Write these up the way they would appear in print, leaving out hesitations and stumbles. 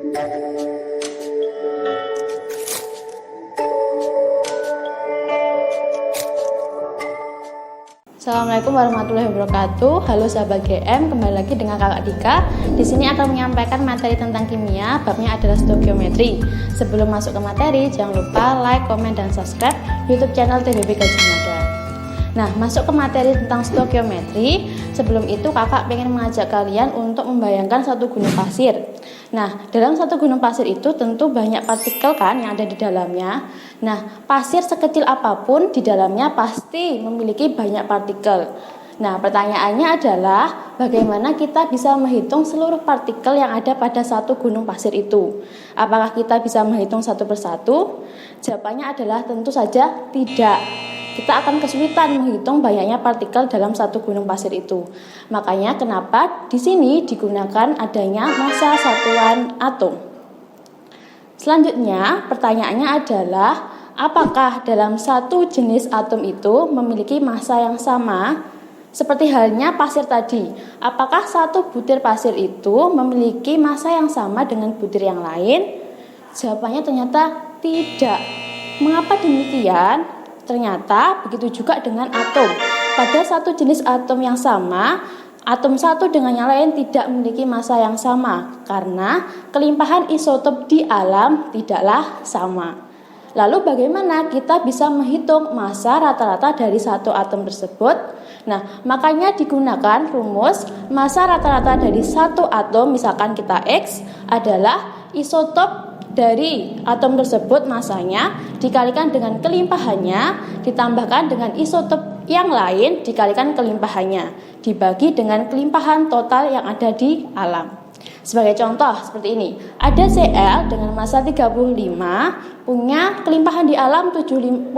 Assalamualaikum warahmatullahi wabarakatuh. Halo sahabat GM, kembali lagi dengan Kakak Dika. Di sini akan menyampaikan materi tentang kimia, babnya adalah stoikiometri. Sebelum masuk ke materi, jangan lupa like, komen, dan subscribe YouTube channel TBB Gajah Mada. Nah, masuk ke materi tentang stoikiometri. Sebelum itu, kakak pengen mengajak kalian untuk membayangkan satu gunung pasir. Nah, dalam satu gunung pasir itu tentu banyak partikel kan yang ada di dalamnya. Nah, pasir sekecil apapun di dalamnya pasti memiliki banyak partikel. Nah, pertanyaannya adalah bagaimana kita bisa menghitung seluruh partikel yang ada pada satu gunung pasir itu? Apakah kita bisa menghitung satu persatu? Jawabannya adalah tentu saja tidak. Kita akan kesulitan menghitung banyaknya partikel dalam satu gunung pasir itu. Makanya kenapa di sini digunakan adanya massa satuan atom. Selanjutnya, pertanyaannya adalah apakah dalam satu jenis atom itu memiliki massa yang sama? Seperti halnya pasir tadi, apakah satu butir pasir itu memiliki massa yang sama dengan butir yang lain? Jawabannya ternyata tidak. Mengapa demikian? Ternyata begitu juga dengan atom. Pada satu jenis atom yang sama, atom satu dengan yang lain tidak memiliki massa yang sama karena kelimpahan isotop di alam tidaklah sama. Lalu bagaimana kita bisa menghitung massa rata-rata dari satu atom tersebut? Nah, makanya digunakan rumus massa rata-rata dari satu atom, misalkan kita X, adalah isotop dari atom tersebut massanya dikalikan dengan kelimpahannya ditambahkan dengan isotop yang lain dikalikan kelimpahannya dibagi dengan kelimpahan total yang ada di alam. Sebagai contoh seperti ini, ada Cl dengan massa 35 punya kelimpahan di alam 75%,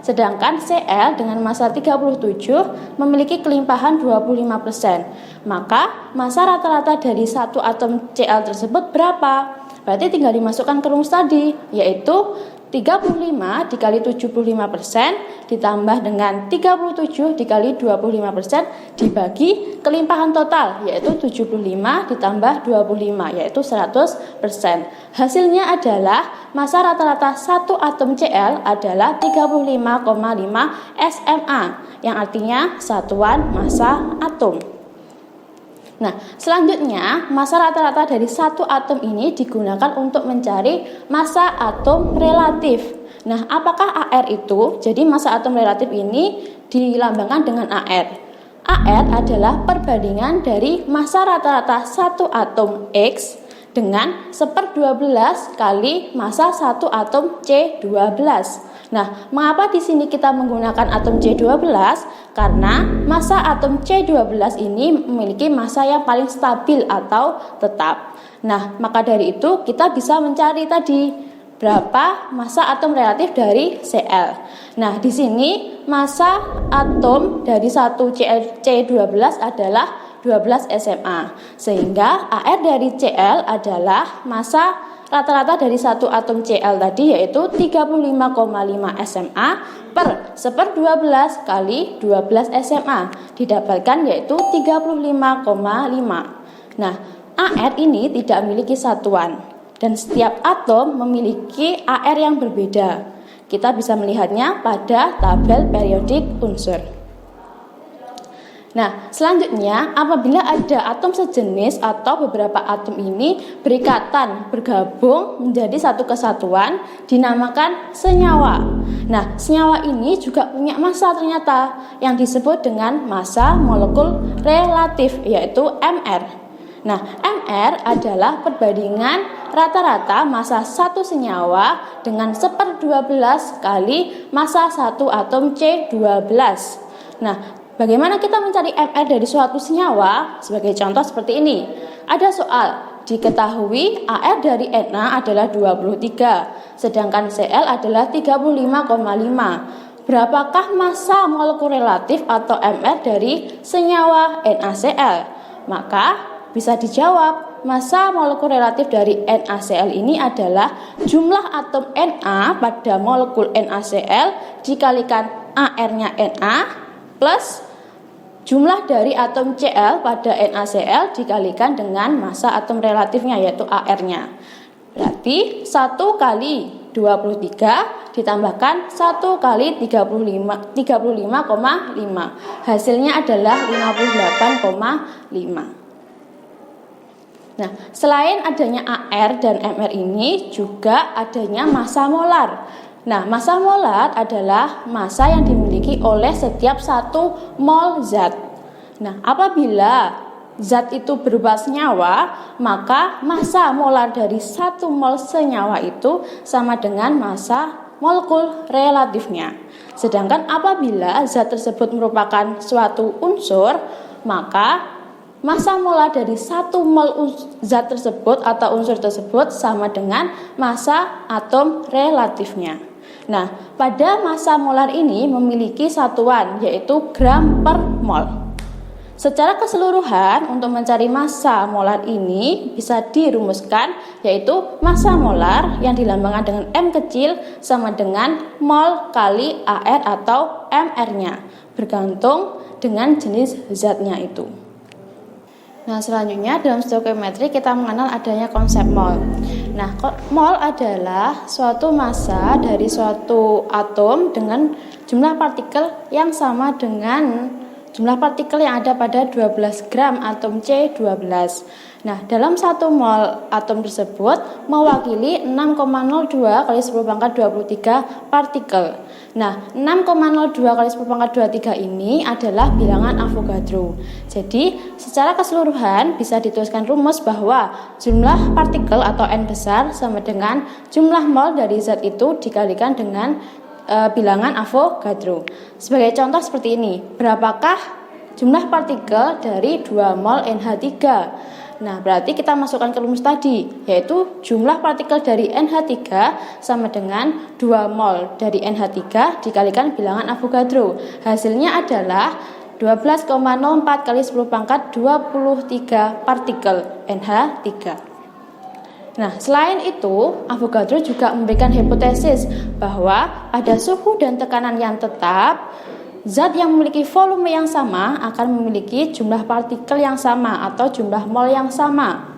sedangkan Cl dengan massa 37 memiliki kelimpahan 25%. Maka massa rata-rata dari satu atom Cl tersebut berapa? Berarti tinggal dimasukkan ke rumus tadi, yaitu 35 dikali 75% ditambah dengan 37 dikali 25% dibagi kelimpahan total, yaitu 75 ditambah 25, yaitu 100%. Hasilnya adalah massa rata-rata satu atom Cl adalah 35,5 SMA, yang artinya satuan massa atom. Nah, selanjutnya massa rata-rata dari satu atom ini digunakan untuk mencari massa atom relatif. Nah, apakah AR itu? Jadi massa atom relatif ini dilambangkan dengan AR. AR adalah perbandingan dari massa rata-rata satu atom X dengan 1/12 kali massa satu atom C12. Nah, mengapa di sini kita menggunakan atom C12? Karena massa atom C12 ini memiliki massa yang paling stabil atau tetap. Nah, maka dari itu kita bisa mencari tadi berapa massa atom relatif dari Cl. Nah, di sini massa atom dari satu C12 adalah 12 SMA. Sehingga AR dari Cl adalah massa rata-rata dari satu atom Cl tadi, yaitu 35,5 SMA per 1/12 kali 12 SMA didapatkan yaitu 35,5. Nah, AR ini tidak memiliki satuan dan setiap atom memiliki AR yang berbeda. Kita bisa melihatnya pada tabel periodik unsur. Nah, selanjutnya apabila ada atom sejenis atau beberapa atom ini berikatan, bergabung menjadi satu kesatuan, dinamakan senyawa. Nah, senyawa ini juga punya massa ternyata yang disebut dengan massa molekul relatif, yaitu Mr. Nah, Mr adalah perbandingan rata-rata massa satu senyawa dengan 1/12 kali massa satu atom C12. Nah, bagaimana kita mencari Mr dari suatu senyawa? Sebagai contoh seperti ini. Ada soal, diketahui AR dari Na adalah 23, sedangkan Cl adalah 35,5. Berapakah massa molekul relatif atau Mr dari senyawa NaCl? Maka bisa dijawab, massa molekul relatif dari NaCl ini adalah jumlah atom Na pada molekul NaCl dikalikan AR-nya Na plus jumlah dari atom Cl pada NaCl dikalikan dengan massa atom relatifnya yaitu AR-nya. Berarti 1 kali 23 ditambahkan 1 kali 35,5. Hasilnya adalah 58,5. Nah, selain adanya AR dan MR ini juga adanya massa molar. Nah, massa molar adalah massa yang dimiliki oleh setiap 1 mol zat. Nah, apabila zat itu berupa senyawa, maka massa molar dari 1 mol senyawa itu sama dengan massa molekul relatifnya. Sedangkan apabila zat tersebut merupakan suatu unsur, maka massa molar dari 1 mol zat tersebut atau unsur tersebut sama dengan massa atom relatifnya. Nah, pada massa molar ini memiliki satuan yaitu gram per mol. Secara keseluruhan untuk mencari massa molar ini bisa dirumuskan yaitu massa molar yang dilambangkan dengan M kecil sama dengan mol kali AR atau MR-nya, bergantung dengan jenis zatnya itu. Nah, selanjutnya dalam stoikiometri kita mengenal adanya konsep mol. Nah, mol adalah suatu massa dari suatu atom dengan jumlah partikel yang sama dengan jumlah partikel yang ada pada 12 gram atom C12. Nah, dalam 1 mol atom tersebut mewakili 6,02 kali 10 pangkat 23 partikel. Nah, 6,02 kali 10 pangkat 23 ini adalah bilangan Avogadro. Jadi, secara keseluruhan bisa dituliskan rumus bahwa jumlah partikel atau N besar sama dengan jumlah mol dari zat itu dikalikan dengan bilangan Avogadro. Sebagai contoh seperti ini, berapakah jumlah partikel dari 2 mol NH3? Nah, berarti kita masukkan ke rumus tadi, yaitu jumlah partikel dari NH3 sama dengan 2 mol dari NH3 dikalikan bilangan Avogadro. Hasilnya adalah 12,04 kali 10 pangkat 23 partikel NH3. Nah, selain itu, Avogadro juga memberikan hipotesis bahwa pada suhu dan tekanan yang tetap, zat yang memiliki volume yang sama akan memiliki jumlah partikel yang sama atau jumlah mol yang sama.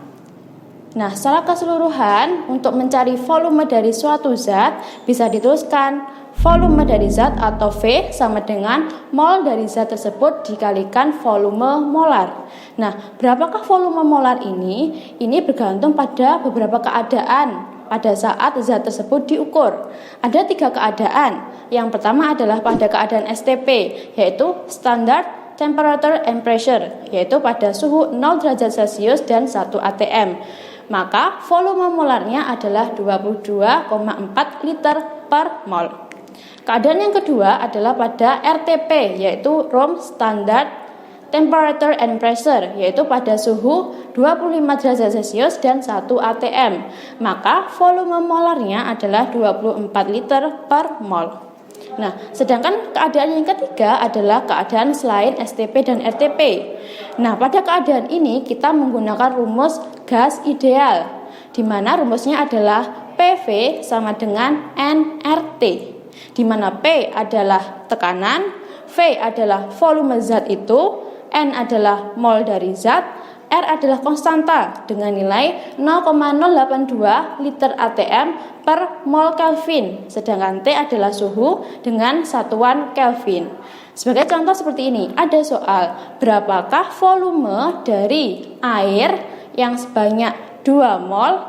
Nah, secara keseluruhan, untuk mencari volume dari suatu zat, bisa dituliskan volume dari zat atau V sama dengan mol dari zat tersebut dikalikan volume molar. Nah, berapakah volume molar ini? Ini bergantung pada beberapa keadaan pada saat zat tersebut diukur. Ada 3 keadaan. Yang pertama adalah pada keadaan STP, yaitu Standard Temperature and Pressure, yaitu pada suhu 0 derajat Celcius dan 1 atm. Maka volume molarnya adalah 22,4 liter per mol. Keadaan yang kedua adalah pada RTP, yaitu Room Standard Temperature and Pressure, yaitu pada suhu 25 derajat Celcius dan 1 atm. Maka volume molarnya adalah 24 liter per mol. Nah, sedangkan keadaan yang ketiga adalah keadaan selain STP dan RTP. Nah, pada keadaan ini kita menggunakan rumus gas ideal, di mana rumusnya adalah PV sama dengan nRT, di mana P adalah tekanan, V adalah volume zat itu, N adalah mol dari zat, R adalah konstanta dengan nilai 0,082 liter atm per mol Kelvin, sedangkan T adalah suhu dengan satuan Kelvin. Sebagai contoh seperti ini, ada soal, berapakah volume dari air yang sebanyak 2 mol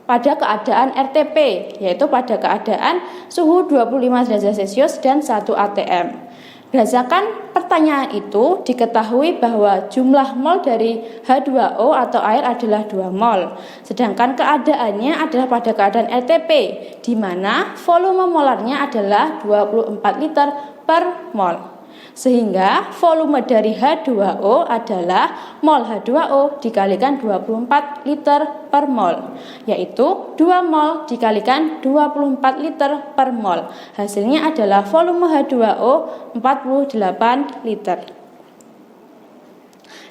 pada keadaan RTP, yaitu pada keadaan suhu 25 derajat Celcius dan 1 atm. Berdasarkan pertanyaan itu, diketahui bahwa jumlah mol dari H2O atau air adalah 2 mol. Sedangkan keadaannya adalah pada keadaan RTP, di mana volume molarnya adalah 24 liter per mol. Sehingga volume dari H2O adalah mol H2O dikalikan 24 liter per mol, yaitu 2 mol dikalikan 24 liter per mol. Hasilnya adalah volume H2O 48 liter.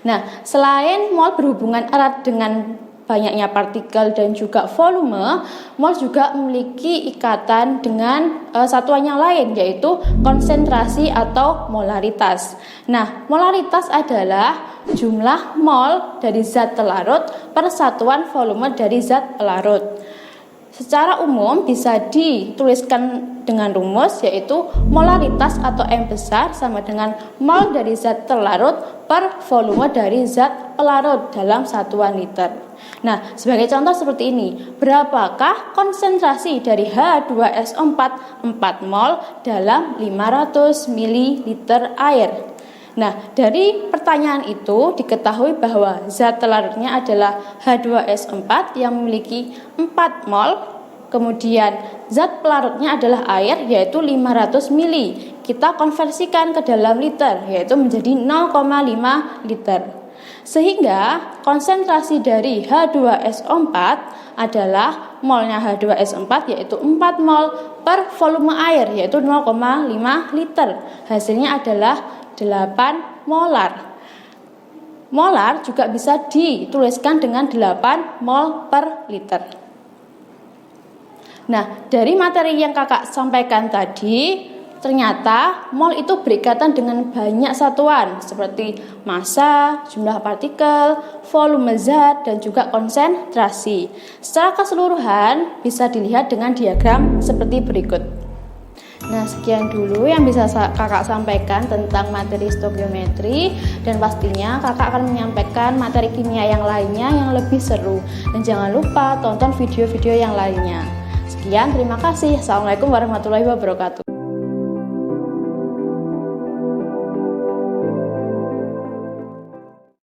Nah, selain mol berhubungan erat dengan banyaknya partikel dan juga volume, mol juga memiliki ikatan dengan satuan yang lain, yaitu konsentrasi atau molaritas. Nah, molaritas adalah jumlah mol dari zat terlarut per satuan volume dari zat pelarut. Secara umum bisa dituliskan dengan rumus, yaitu molaritas atau M besar sama dengan mol dari zat terlarut per volume dari zat pelarut dalam satuan liter. Nah, sebagai contoh seperti ini, berapakah konsentrasi dari H2SO4 4 mol dalam 500 ml air? Nah, dari pertanyaan itu diketahui bahwa zat terlarutnya adalah H2SO4 yang memiliki 4 mol, kemudian zat pelarutnya adalah air yaitu 500 ml. Kita konversikan ke dalam liter yaitu menjadi 0,5 liter. Sehingga konsentrasi dari H2SO4 adalah molnya H2SO4 yaitu 4 mol per volume air yaitu 0,5 liter. Hasilnya adalah 8 molar. Molar juga bisa dituliskan dengan 8 mol per liter. Nah, dari materi yang kakak sampaikan tadi, ternyata mol itu berikatan dengan banyak satuan seperti massa, jumlah partikel, volume zat, dan juga konsentrasi. Secara keseluruhan bisa dilihat dengan diagram seperti berikut. Nah, sekian dulu yang bisa kakak sampaikan tentang materi stoikiometri, dan pastinya kakak akan menyampaikan materi kimia yang lainnya yang lebih seru. Dan jangan lupa tonton video-video yang lainnya. Sekian, terima kasih. Assalamualaikum warahmatullahi wabarakatuh.